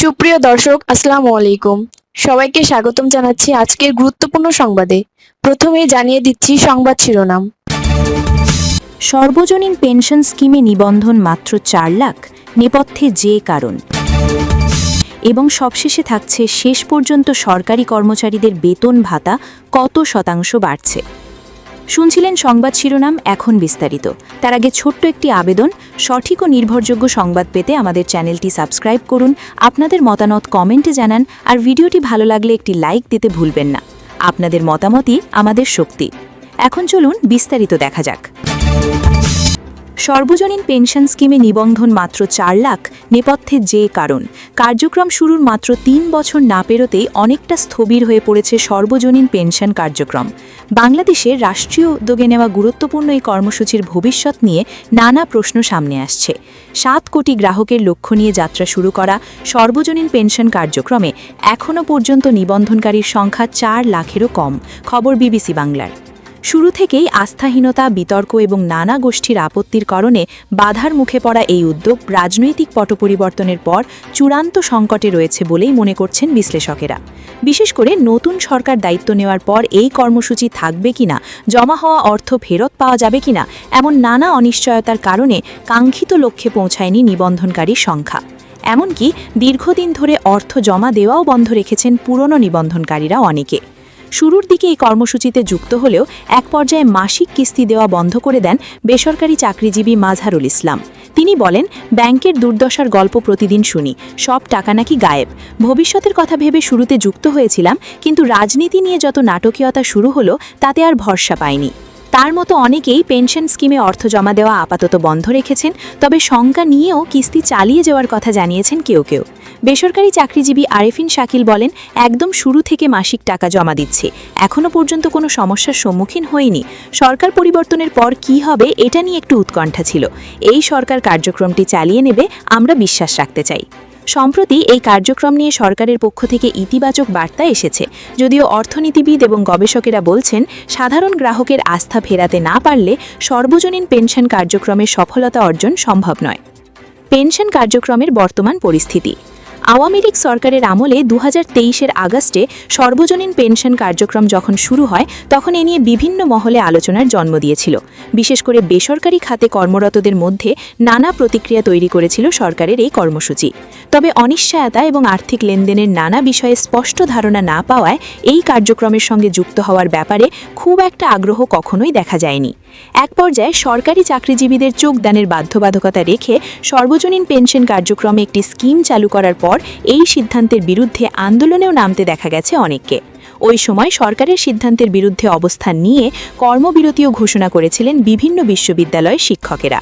সুপ্রিয় দর্শক, আসসালামু আলাইকুম। সবাইকে স্বাগতম জানাচ্ছি আজকের গুরুত্বপূর্ণ সংবাদে। প্রথমেই জানিয়ে দিচ্ছি সংবাদ শিরোনাম। সর্বজনীন পেনশন স্কিমে নিবন্ধন মাত্র 4 লাখ, নেপথ্যে যে কারণ। এবং সবশেষে থাকছে শেষ পর্যন্ত সরকারি কর্মচারীদের বেতন ভাতা কত শতাংশ বাড়ছে। শুনছিলেন সংবাদ শিরোনাম, এখন বিস্তারিত। তার আগে ছোট্ট একটি আবেদন, সঠিক ও নির্ভরযোগ্য সংবাদ পেতে আমাদের চ্যানেলটি সাবস্ক্রাইব করুন, আপনাদের মতামত কমেন্টে জানান, আর ভিডিওটি ভালো লাগলে একটি লাইক দিতে ভুলবেন না। আপনাদের মতামতই আমাদের শক্তি। এখন চলুন বিস্তারিত দেখা যাক। সর্বজনীন পেনশন স্কিমে নিবন্ধন মাত্র 4 লাখ, নেপথ্যে যে কারণ। কার্যক্রম শুরুর মাত্র 3 বছর না পেরোতেই অনেকটা স্থবির হয়ে পড়েছে সর্বজনীন পেনশন কার্যক্রম। বাংলাদেশে রাষ্ট্রীয় উদ্যোগে নেওয়া গুরুত্বপূর্ণ এই কর্মসূচির ভবিষ্যৎ নিয়ে নানা প্রশ্ন সামনে আসছে। 7 কোটি গ্রাহকের লক্ষ্য নিয়ে যাত্রা শুরু করা সর্বজনীন পেনশন কার্যক্রমে এখনও পর্যন্ত নিবন্ধনকারীর সংখ্যা 4 লাখেরও কম। খবর বিবিসি বাংলার। শুরু থেকেই আস্থাহীনতা, বিতর্ক এবং নানা গোষ্ঠীর আপত্তির কারণে বাধার মুখে পড়া এই উদ্যোগ রাজনৈতিক পট পরিবর্তনের পর চূড়ান্ত সংকটে রয়েছে বলেই মনে করছেন বিশ্লেষকেরা। বিশেষ করে নতুন সরকার দায়িত্ব নেওয়ার পর এই কর্মসূচি থাকবে কিনা, জমা হওয়া অর্থ ফেরত পাওয়া যাবে কিনা, এমন নানা অনিশ্চয়তার কারণে কাঙ্ক্ষিত লক্ষ্যে পৌঁছায়নি নিবন্ধনকারীর সংখ্যা। এমনকি দীর্ঘদিন ধরে অর্থ জমা দেওয়াও বন্ধ রেখেছেন পুরনো নিবন্ধনকারীরা অনেকে। শুরুর দিকে এই কর্মসূচিতে যুক্ত হলেও এক পর্যায়ে মাসিক কিস্তি দেওয়া বন্ধ করে দেন বেসরকারি চাকরিজীবী মাজহারুল ইসলাম। তিনি বলেন, ব্যাংকের দুর্দশার গল্প প্রতিদিন শুনি, সব টাকা নাকি গায়েব। ভবিষ্যতের কথা ভেবে শুরুতে যুক্ত হয়েছিলাম, কিন্তু রাজনীতি নিয়ে যত নাটকীয়তা শুরু হলো তাতে আর ভরসা পাইনি। তার মতো অনেকেই পেনশন স্কিমে অর্থ জমা দেওয়া আপাতত বন্ধ রেখেছেন, তবে শঙ্কা নিয়েও কিস্তি চালিয়ে যাওয়ার কথা জানিয়েছেন কেউ কেউ। বেসরকারি চাকরিজীবী আরেফিন শাকিল বলেন, একদম শুরু থেকে মাসিক টাকা জমা দিচ্ছে, এখনও পর্যন্ত কোনো সমস্যার সম্মুখীন হইনি। সরকার পরিবর্তনের পর কি হবে এটা নিয়ে একটু উৎকণ্ঠা ছিল। এই সরকার কার্যক্রমটি চালিয়ে নেবে, আমরা বিশ্বাস রাখতে চাই। সম্প্রতি এই কার্যক্রম নিয়ে সরকারের পক্ষ থেকে ইতিবাচক বার্তা এসেছে, যদিও অর্থনীতিবিদ এবং গবেষকেরা বলছেন সাধারণ গ্রাহকের আস্থা ফেরাতে না পারলে সর্বজনীন পেনশন কার্যক্রমের সফলতা অর্জন সম্ভব নয়। পেনশন কার্যক্রমের বর্তমান পরিস্থিতি। আওয়ামী লীগ সরকারের আমলে 2023-এর আগস্টে সর্বজনীন পেনশন কার্যক্রম যখন শুরু হয় তখন এ নিয়ে বিভিন্ন মহলে আলোচনার জন্ম দিয়েছিল। বিশেষ করে বেসরকারি খাতে কর্মরতদের মধ্যে নানা প্রতিক্রিয়া তৈরি করেছিল সরকারের এই কর্মসূচি। তবে অনিশ্চয়তা এবং আর্থিক লেনদেনের নানা বিষয়ে স্পষ্ট ধারণা না পাওয়ায় এই কার্যক্রমের সঙ্গে যুক্ত হওয়ার ব্যাপারে খুব একটা আগ্রহ কখনোই দেখা যায়নি। এক পর্যায়ে সরকারি চাকরিজীবীদের যোগদানের বাধ্যবাধকতা রেখে সর্বজনীন পেনশন কার্যক্রমে একটি স্কিম চালু করার পর এই সিদ্ধান্তের বিরুদ্ধে আন্দোলনেও নামতে দেখা গেছে অনেককে। ওই সময় সরকারের সিদ্ধান্তের বিরুদ্ধে অবস্থান নিয়ে কর্মবিরতিও ঘোষণা করেছিলেন বিভিন্ন বিশ্ববিদ্যালয়ের শিক্ষকেরা।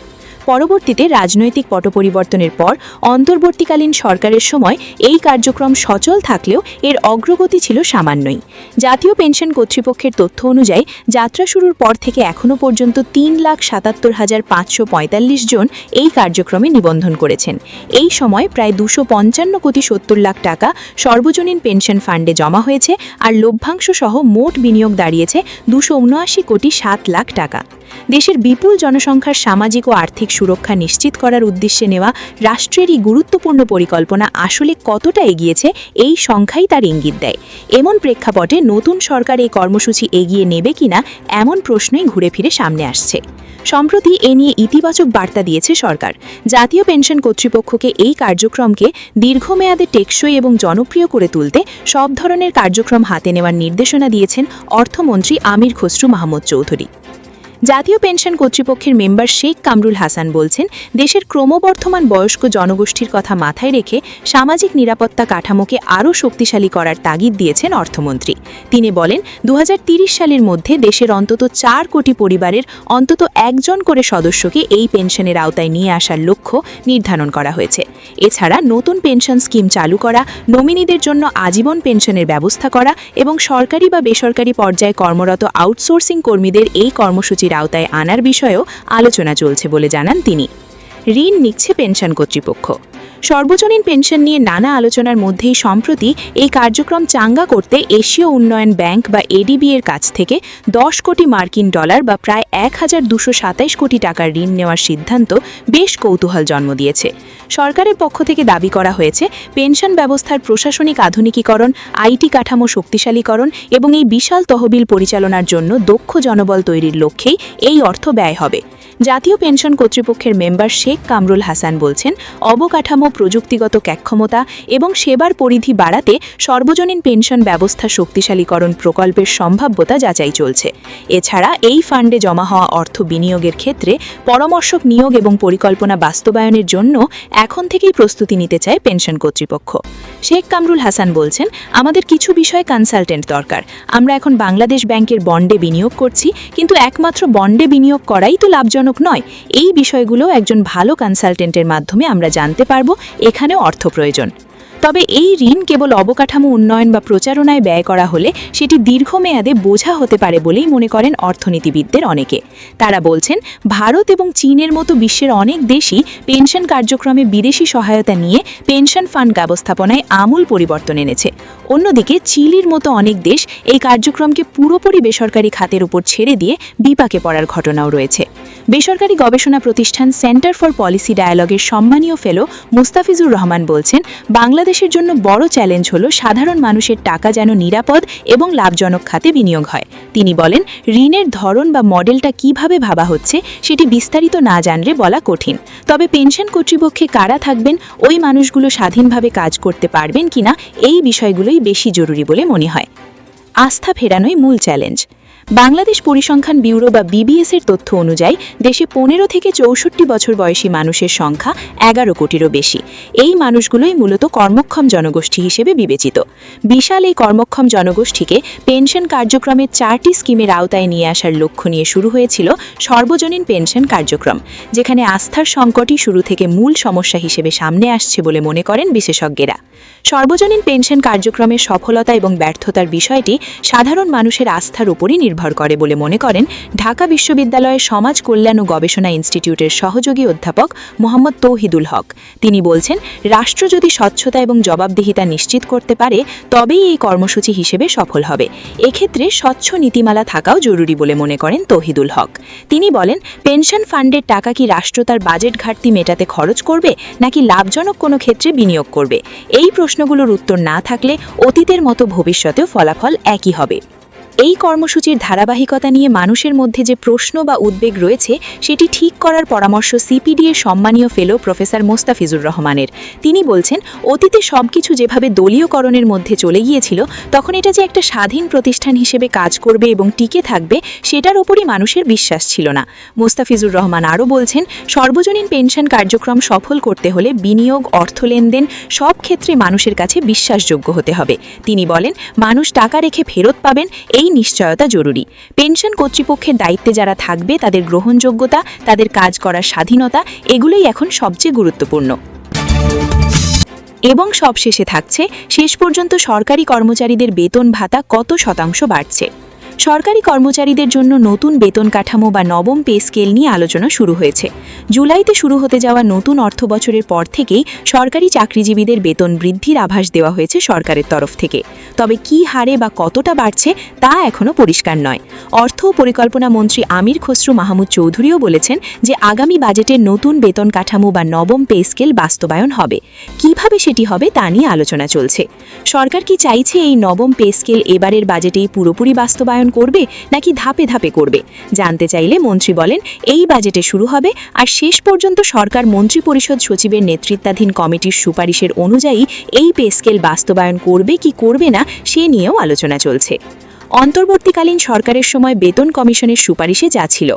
পরবর্তীতে রাজনৈতিক পট পরিবর্তনের পর অন্তর্বর্তীকালীন সরকারের সময় এই কার্যক্রম সচল থাকলেও এর অগ্রগতি ছিল সামান্যই। জাতীয় পেনশন কর্তৃপক্ষের তথ্য অনুযায়ী যাত্রা শুরুর পর থেকে এখনও পর্যন্ত 3,77,545 জন এই কার্যক্রমে নিবন্ধন করেছেন। এই সময় প্রায় 255 কোটি 70 লাখ টাকা সর্বজনীন পেনশন ফান্ডে জমা হয়েছে, আর লভ্যাংশ সহ মোট বিনিয়োগ দাঁড়িয়েছে 279 কোটি 7 লাখ টাকা। দেশের বিপুল জনসংখ্যার সামাজিক ও আর্থিক সুরক্ষা নিশ্চিত করার উদ্দেশ্যে নেওয়া রাষ্ট্রেরই গুরুত্বপূর্ণ পরিকল্পনা আসলে কতটা এগিয়েছে এই সংখ্যাই তার ইঙ্গিত দেয়। এমন প্রেক্ষাপটে নতুন সরকার এই কর্মসূচি এগিয়ে নেবে কিনা এমন প্রশ্নই ঘুরে ফিরে সামনে আসছে। সম্প্রতি এ নিয়ে ইতিবাচক বার্তা দিয়েছে সরকার। জাতীয় পেনশন কর্তৃপক্ষকে এই কার্যক্রমকে দীর্ঘমেয়াদে টেকসই এবং জনপ্রিয় করে তুলতে সব ধরনের কার্যক্রম হাতে নেওয়ার নির্দেশনা দিয়েছেন অর্থমন্ত্রী আমির খসরু মাহমুদ চৌধুরী। জাতীয় পেনশন কর্তৃপক্ষের মেম্বার শেখ কামরুল হাসান বলছেন, দেশের ক্রমবর্ধমান বয়স্ক জনগোষ্ঠীর কথা মাথায় রেখে সামাজিক নিরাপত্তা কাঠামোকে আরও শক্তিশালী করার তাগিদ দিয়েছেন অর্থমন্ত্রী। তিনি বলেন, 2030 সালের মধ্যে দেশের অন্তত 4 কোটি পরিবারের অন্তত একজন করে সদস্যকে এই পেনশনের আওতায় নিয়ে আসার লক্ষ্য নির্ধারণ করা হয়েছে। এছাড়া নতুন পেনশন স্কিম চালু করা, নমিনিদের জন্য আজীবন পেনশনের ব্যবস্থা করা এবং সরকারি বা বেসরকারি পর্যায়ে কর্মরত আউটসোর্সিং কর্মীদের এই কর্মসূচির আওতায় আনার বিষয়েও আলোচনা চলছে বলে জানান তিনি। ঋণ নিচ্ছে পেনশন কর্তৃপক্ষ। সর্বজনীন পেনশন নিয়ে নানা আলোচনার মধ্যেই সম্প্রতি এই কার্যক্রম চাঙ্গা করতে এশীয় উন্নয়ন ব্যাংক বা এডিবি এর কাছ থেকে 10 কোটি মার্কিন ডলার বা প্রায় 1227 কোটি টাকার ঋণ নেওয়ার সিদ্ধান্ত বেশ কৌতূহল জন্ম দিয়েছে। সরকারের পক্ষ থেকে দাবি করা হয়েছে পেনশন ব্যবস্থার প্রশাসনিক আধুনিকীকরণ, আইটি কাঠামো শক্তিশালীকরণ এবং এই বিশাল তহবিল পরিচালনার জন্য দক্ষ জনবল তৈরির লক্ষ্যেই এই অর্থ ব্যয় হবে। জাতীয় পেনশন কর্তৃপক্ষের মেম্বার শেখ কামরুল হাসান বলছেন, অবকাঠামো, প্রযুক্তিগত ক্ষমতা এবং সেবার পরিধি বাড়াতে সর্বজনীন পেনশন ব্যবস্থা শক্তিশালীকরণ প্রকল্পের সম্ভাব্যতা যাচাই চলছে। এছাড়া এই ফান্ডে জমা হওয়া অর্থ বিনিয়োগের ক্ষেত্রে পরামর্শক নিয়োগ এবং পরিকল্পনা বাস্তবায়নের জন্য এখন থেকেই প্রস্তুতি নিতে চায় পেনশন কর্তৃপক্ষ। শেখ কামরুল হাসান বলছেন, আমাদের কিছু বিষয়ে কনসালটেন্ট দরকার। আমরা এখন বাংলাদেশ ব্যাংকের বন্ডে বিনিয়োগ করছি, কিন্তু একমাত্র বন্ডে বিনিয়োগ করাই তো লাভজনক নয়। এই বিষয়গুলো একজন ভালো কনসালটেন্টের মাধ্যমে আমরা জানতে পারব। এখানেও অর্থ প্রয়োজন। তবে এই ঋণ কেবল অবকাঠামো উন্নয়ন বা প্রচারণায় ব্যয় করা হলে সেটি দীর্ঘমেয়াদে বোঝা হতে পারে বলেই মনে করেন অর্থনীতিবিদদের অনেকে। তারা বলছেন, ভারত এবং চীনের মতো বিশ্বের অনেক দেশই পেনশন কার্যক্রমে বিদেশি সহায়তা নিয়ে পেনশন ফান্ড ব্যবস্থাপনায় আমূল পরিবর্তন এনেছে। অন্যদিকে চিলির মতো অনেক দেশ এই কার্যক্রমকে পুরোপুরি বেসরকারি খাতের উপর ছেড়ে দিয়ে বিপাকে পড়ার ঘটনাও রয়েছে। বেসরকারি গবেষণা প্রতিষ্ঠান সেন্টার ফর পলিসি ডায়ালগের সম্মানীয় ফেলো মুস্তাফিজুর রহমান বলছেন, বাংলাদেশের জন্য বড় চ্যালেঞ্জ হলো সাধারণ মানুষের টাকা যেন নিরাপদ এবং লাভজনক খাতে বিনিয়োগ হয়। তিনি বলেন, ঋণের ধরন বা মডেলটা কিভাবে ভাবা হচ্ছে সেটি বিস্তারিত না জানলে বলা কঠিন। তবে পেনশন কর্তৃপক্ষে কারা থাকবেন, ওই মানুষগুলো স্বাধীনভাবে কাজ করতে পারবেন কিনা, এই বিষয়গুলোই বেশি জরুরি বলে মনে হয়। আস্থা ফেরানোই মূল চ্যালেঞ্জ। বাংলাদেশ পরিসংখ্যান ব্যুরো বা বিবিএস এর তথ্য অনুযায়ী দেশে 15 থেকে 64 বছর বয়সী মানুষের সংখ্যা 11 কোটিরও বেশি। এই মানুষগুলোই মূলত কর্মক্ষম জনগোষ্ঠী হিসেবে বিবেচিত। বিশাল এই কর্মক্ষম জনগোষ্ঠীকে পেনশন কার্যক্রমের 4টি স্কিমের আওতায় নিয়ে আসার লক্ষ্য নিয়ে শুরু হয়েছিল সর্বজনীন পেনশন কার্যক্রম, যেখানে আস্থার সংকটই শুরু থেকে মূল সমস্যা হিসেবে সামনে আসছে বলে মনে করেন বিশেষজ্ঞরা। সর্বজনীন পেনশন কার্যক্রমের সফলতা এবং ব্যর্থতার বিষয়টি সাধারণ মানুষের আস্থার উপরই নির্ভর করে বলে মনে করেন ঢাকা বিশ্ববিদ্যালয়ের সমাজ কল্যাণ ও গবেষণা ইনস্টিটিউটের সহযোগী অধ্যাপক মোহাম্মদ তৌহিদুল হক। তিনি বলছেন, রাষ্ট্র যদি স্বচ্ছতা এবং জবাবদিহিতা নিশ্চিত করতে পারে তবেই এই কর্মসূচি হিসেবে সফল হবে। এক্ষেত্রে স্বচ্ছ নীতিমালা থাকাও জরুরি বলে মনে করেন তৌহিদুল হক। তিনি বলেন, পেনশন ফান্ডের টাকা কি রাষ্ট্র তার বাজেট ঘাটতি মেটাতে খরচ করবে নাকি লাভজনক কোনো ক্ষেত্রে বিনিয়োগ করবে? এই প্রশ্নগুলোর উত্তর না থাকলে অতীতের মতো ভবিষ্যতেও ফলাফল একই হবে। এই কর্মসূচির ধারাবাহিকতা নিয়ে মানুষের মধ্যে যে প্রশ্ন বা উদ্বেগ রয়েছে সেটি ঠিক করার পরামর্শ সিপিডি এর সম্মানীয় ফেলো প্রফেসর মোস্তাফিজুর রহমানের। তিনি বলছেন, অতীতে সবকিছু যেভাবে দলীয়করণের মধ্যে চলে গিয়েছিল তখন এটা যে একটা স্বাধীন প্রতিষ্ঠান হিসেবে কাজ করবে এবং টিকে থাকবে সেটার উপরই মানুষের বিশ্বাস ছিল না। মোস্তাফিজুর রহমান আরও বলছেন, সর্বজনীন পেনশন কার্যক্রম সফল করতে হলে বিনিয়োগ, অর্থ লেনদেন সব ক্ষেত্রে মানুষের কাছে বিশ্বাসযোগ্য হতে হবে। তিনি বলেন, মানুষ টাকা রেখে ফেরত পাবেন এই নিশ্চয়তা জরুরি। পেনশন কর্তৃপক্ষের দায়িত্বে যারা থাকবে তাদের গ্রহণযোগ্যতা, তাদের কাজ করার স্বাধীনতা, এগুলোই এখন সবচেয়ে গুরুত্বপূর্ণ। এবং সবশেষে থাকছে, শেষ পর্যন্ত সরকারি কর্মচারীদের বেতন ভাতা কত শতাংশ বাড়ছে। সরকারি কর্মচারীদের জন্য নতুন বেতন কাঠামো বা নবম পে স্কেল নিয়ে আলোচনা শুরু হয়েছে। জুলাইতে শুরু হতে যাওয়া নতুন অর্থ বছরের পর থেকেই সরকারি চাকরিজীবীদের বেতন বৃদ্ধির আভাস দেওয়া হয়েছে সরকারের তরফ থেকে। তবে কী হারে বা কতটা বাড়ছে তা এখনও পরিষ্কার নয়। অর্থ ও পরিকল্পনা মন্ত্রী আমির খসরু মাহমুদ চৌধুরীও বলেছেন যে আগামী বাজেটে নতুন বেতন কাঠামো বা নবম পে স্কেল বাস্তবায়ন হবে। কিভাবে সেটি হবে তা নিয়ে আলোচনা চলছে। সরকার কি চাইছে এই নবম পে স্কেল এবারের বাজেটেই পুরোপুরি বাস্তবায়ন করবে নাকি ধাপে ধাপে করবে? জানতে চাইলে মন্ত্রী বলেন, এই বাজেটে শুরু হবে আর শেষ পর্যন্ত সরকার মন্ত্রিপরিষদ সচিবের নেতৃত্বাধীন কমিটির সুপারিশের অনুযায়ী এই পে স্কেল বাস্তবায়ন করবে কি করবে না সে নিয়েও আলোচনা চলছে। অন্তর্বর্তীকালীন সরকারের সময় বেতন কমিশনের সুপারিশে যা ছিল,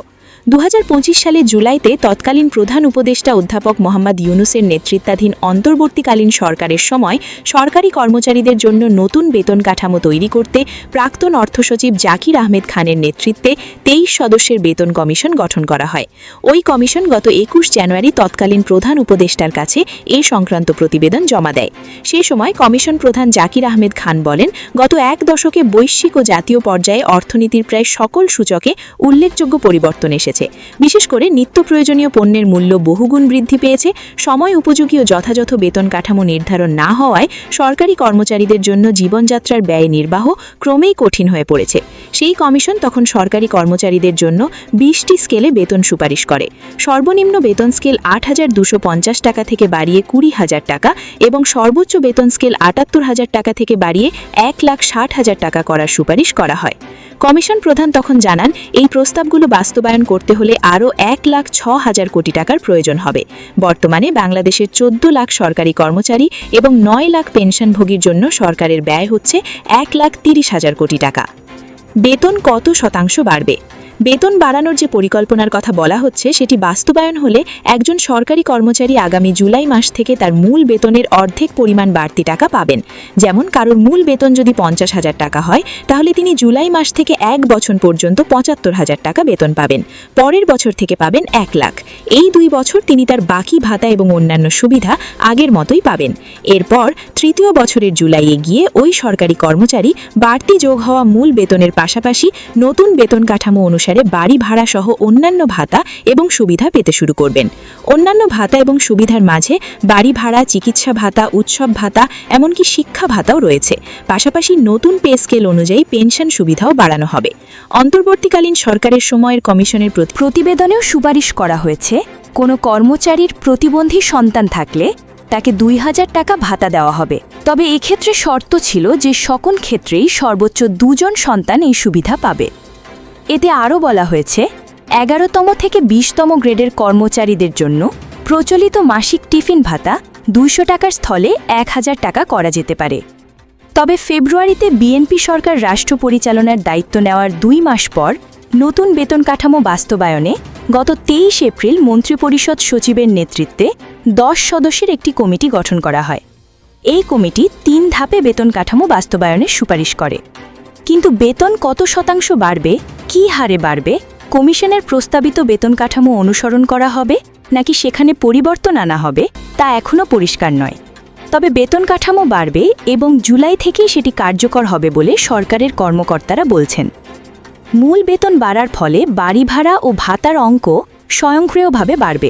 2025 সালে জুলাইতে তৎকালীন প্রধান উপদেষ্টা অধ্যাপক মোহাম্মদ ইউনুসের নেতৃত্বাধীন অন্তর্বর্তীকালীন সরকারের সময় সরকারি কর্মচারীদের জন্য নতুন বেতন কাঠামো তৈরি করতে প্রাক্তন অর্থসচিব জাকির আহমেদ খানের নেতৃত্বে 23 সদস্যের বেতন কমিশন গঠন করা হয়। ওই কমিশন গত 21 জানুয়ারি তৎকালীন প্রধান উপদেষ্টার কাছে এ সংক্রান্ত প্রতিবেদন জমা দেয়। সে সময় কমিশন প্রধান জাকির আহমেদ খান বলেন, গত এক দশকে বৈশ্বিক ও জাতীয় পর্যায়ে অর্থনীতির প্রায় সকল সূচকে উল্লেখযোগ্য পরিবর্তন এসেছে। এসেছে। বিশেষ করে নিত্য প্রয়োজনীয় পণ্যের মূল্য বহুগুণ বৃদ্ধি পেয়েছে। সময় উপযোগী ও যথাযথ বেতন কাঠামো নির্ধারণ না হওয়ায় সরকারি কর্মচারীদের জন্য জীবনযাত্রার ব্যয় নির্বাহ ক্রমেই কঠিন হয়ে পড়েছে। সেই কমিশন তখন সরকারি কর্মচারীদের জন্য 20টি স্কেলে বেতন সুপারিশ করে। সর্বনিম্ন বেতন স্কেল 8,250 টাকা থেকে বাড়িয়ে 20,000 টাকা এবং সর্বোচ্চ বেতন স্কেল 78,000 টাকা থেকে বাড়িয়ে 1,60,000 টাকা করার সুপারিশ করা হয়। কমিশন প্রধান তখন জানান, এই প্রস্তাবগুলো বাস্তবায়ন করতে হলে আরও 1,06,000 কোটি টাকার প্রয়োজন হবে। বর্তমানে বাংলাদেশের 14 লাখ সরকারি কর্মচারী এবং 9 লাখ পেনশনভোগীর জন্য সরকারের ব্যয় হচ্ছে 1,30,000 কোটি টাকা। বেতন কত শতাংশ বাড়বে? বেতন বাড়ানোর যে পরিকল্পনার কথা বলা হচ্ছে সেটি বাস্তবায়ন হলে একজন সরকারি কর্মচারী আগামী জুলাই মাস থেকে তার মূল বেতনের অর্ধেক পরিমাণ বাড়তি টাকা পাবেন। যেমন কারোর মূল বেতন যদি 50,000 টাকা হয়, তাহলে তিনি জুলাই মাস থেকে 1 বছর পর্যন্ত 75,000 টাকা বেতন পাবেন। পরের বছর থেকে পাবেন 1 লাখ। এই 2 বছর তিনি তার বাকি ভাতা এবং অন্যান্য সুবিধা আগের মতোই পাবেন। এরপর তৃতীয় বছরের জুলাইয়ে গিয়ে ওই সরকারি কর্মচারী বাড়তি যোগ হওয়া মূল বেতনের পাশাপাশি নতুন বেতন কাঠামো অনুসারে বাড়ি ভাড়া সহ অন্যান্য ভাতা এবং সুবিধা পেতে শুরু করবেন। অন্যান্য ভাতা এবং সুবিধার মাঝে বাড়ি ভাড়া, চিকিৎসা ভাতা, উৎসব ভাতা, এমনকি শিক্ষা ভাতাও রয়েছে। পাশাপাশি নতুন পে স্কেল অনুযায়ী পেনশন সুবিধাও বাড়ানো হবে। অন্তর্বর্তীকালীন সরকারের সময়ের কমিশনের প্রতিবেদনেও সুপারিশ করা হয়েছে, কোনো কর্মচারীর প্রতিবন্ধী সন্তান থাকলে তাকে 2,000 টাকা ভাতা দেওয়া হবে। তবে এক্ষেত্রে শর্ত ছিল যে সকল ক্ষেত্রেই সর্বোচ্চ 2 জন সন্তান এই সুবিধা পাবে। এতে আরও বলা হয়েছে, 11তম থেকে 20তম গ্রেডের কর্মচারীদের জন্য প্রচলিত মাসিক টিফিন ভাতা 200 টাকার স্থলে 1,000 টাকা করা যেতে পারে। তবে ফেব্রুয়ারিতে বিএনপি সরকার রাষ্ট্র পরিচালনার দায়িত্ব নেওয়ার 2 মাস পর নতুন বেতন কাঠামো বাস্তবায়নে গত 23 এপ্রিল মন্ত্রিপরিষদ সচিবের নেতৃত্বে 10 সদস্যের একটি কমিটি গঠন করা হয়। এই কমিটি 3 ধাপে বেতন কাঠামো বাস্তবায়নের সুপারিশ করে। কিন্তু বেতন কত শতাংশ বাড়বে, কী হারে বাড়বে, কমিশনের প্রস্তাবিত বেতন কাঠামো অনুসরণ করা হবে নাকি সেখানে পরিবর্তন আনা হবে, তা এখনও পরিষ্কার নয়। তবে বেতন কাঠামো বাড়বে এবং জুলাই থেকেই সেটি কার্যকর হবে বলে সরকারের কর্মকর্তারা বলছেন। মূল বেতন বাড়ার ফলে বাড়ি ভাড়া ও ভাতার অঙ্ক স্বয়ংক্রিয়ভাবে বাড়বে।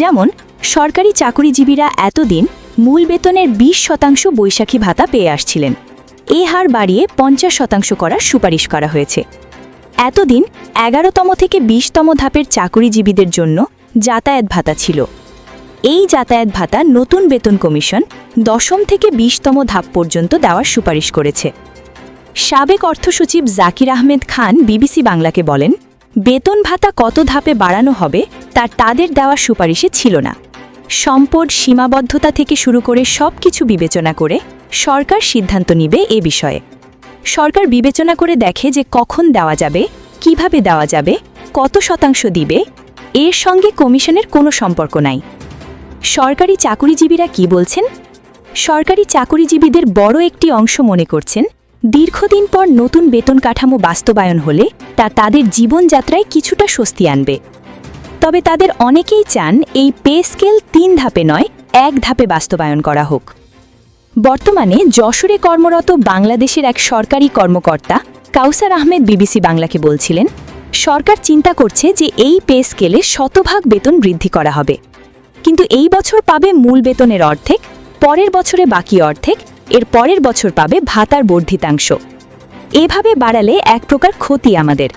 যেমন সরকারি চাকরিজীবীরা এতদিন মূল বেতনের 20% বৈশাখী ভাতা পেয়ে আসছিলেন। এ হার বাড়িয়ে 50% করার সুপারিশ করা হয়েছে। এতদিন 11তম থেকে 20তম ধাপের চাকরিজীবীদের জন্য যাতায়াত ভাতা ছিল। এই যাতায়াত ভাতা নতুন বেতন কমিশন 10ম থেকে 20তম ধাপ পর্যন্ত দেওয়ার সুপারিশ করেছে। সাবেক অর্থসচিব জাকির আহমেদ খান বিবিসি বাংলাকে বলেন, বেতন ভাতা কত ধাপে বাড়ানো হবে তাদের দেওয়ার সুপারিশে ছিল না। সম্পদ সীমাবদ্ধতা থেকে শুরু করে সবকিছু বিবেচনা করে সরকার সিদ্ধান্ত নিবে এ বিষয়ে। সরকার বিবেচনা করে দেখে যে কখন দেওয়া যাবে, কিভাবে দেওয়া যাবে, কত শতাংশ দিবে, এর সঙ্গে কমিশনের কোনো সম্পর্ক নাই। সরকারি চাকরিজীবীরা কি বলছেন? সরকারি চাকরিজীবীদের বড় একটি অংশ মনে করছেন, দীর্ঘদিন পর নতুন বেতন কাঠামো বাস্তবায়ন হলে তা তাদের জীবনযাত্রায় কিছুটা স্বস্তি আনবে। তবে তাদের অনেকেই চান এই পে স্কেল 3 ধাপে নয় 1 ধাপে বাস্তবায়ন করা হোক। বর্তমানে যশোরে কর্মরত বাংলাদেশের এক সরকারি কর্মকর্তা কাউসার আহমেদ বিবিসি বাংলাকে বলছিলেন, সরকার চিন্তা করছে যে এই পে স্কেলে 100% বেতন বৃদ্ধি করা হবে, কিন্তু এই বছর পাবে মূল বেতনের অর্ধেক, পরের বছরে বাকি অর্ধেক, এর পরের বছর পাবে ভাতার বর্ধিতাংশ। এভাবে বাড়ালে এক প্রকার ক্ষতি আমাদের,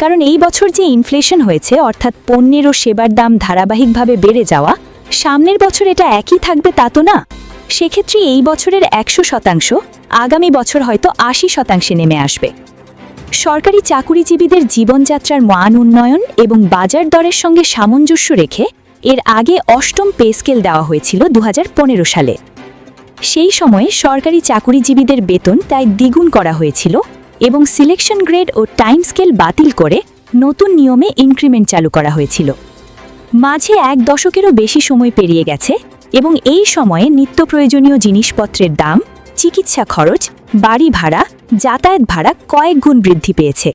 কারণ এই বছর যে ইনফ্লেশন হয়েছে, অর্থাৎ পণ্যের ও সেবার দাম ধারাবাহিকভাবে বেড়ে যাওয়া, সামনের বছর এটা একই থাকবে তা তো না। সেক্ষেত্রে এই বছরের 100% আগামী বছর হয়তো 80% নেমে আসবে। সরকারি চাকুরিজীবীদের জীবনযাত্রার মান উন্নয়ন এবং বাজার দরের সঙ্গে সামঞ্জস্য রেখে এর আগে 8ম পে স্কেল দেওয়া হয়েছিল 2015 সালে। সেই সময়ে সরকারি চাকুরিজীবীদের বেতন তাই দ্বিগুণ করা হয়েছিল এবং সিলেকশন গ্রেড ও টাইম স্কেল বাতিল করে নতুন নিয়মে ইনক্রিমেন্ট চালু করা হয়েছিল। মাঝে 1 দশকেরও বেশি সময় পেরিয়ে গেছে এবং এই সময়ে নিত্য প্রয়োজনীয় জিনিসপত্রের দাম, চিকিৎসা খরচ, বাড়ি ভাড়া, যাতায়াত ভাড়া কয়েক গুণ বৃদ্ধি পেয়েছে।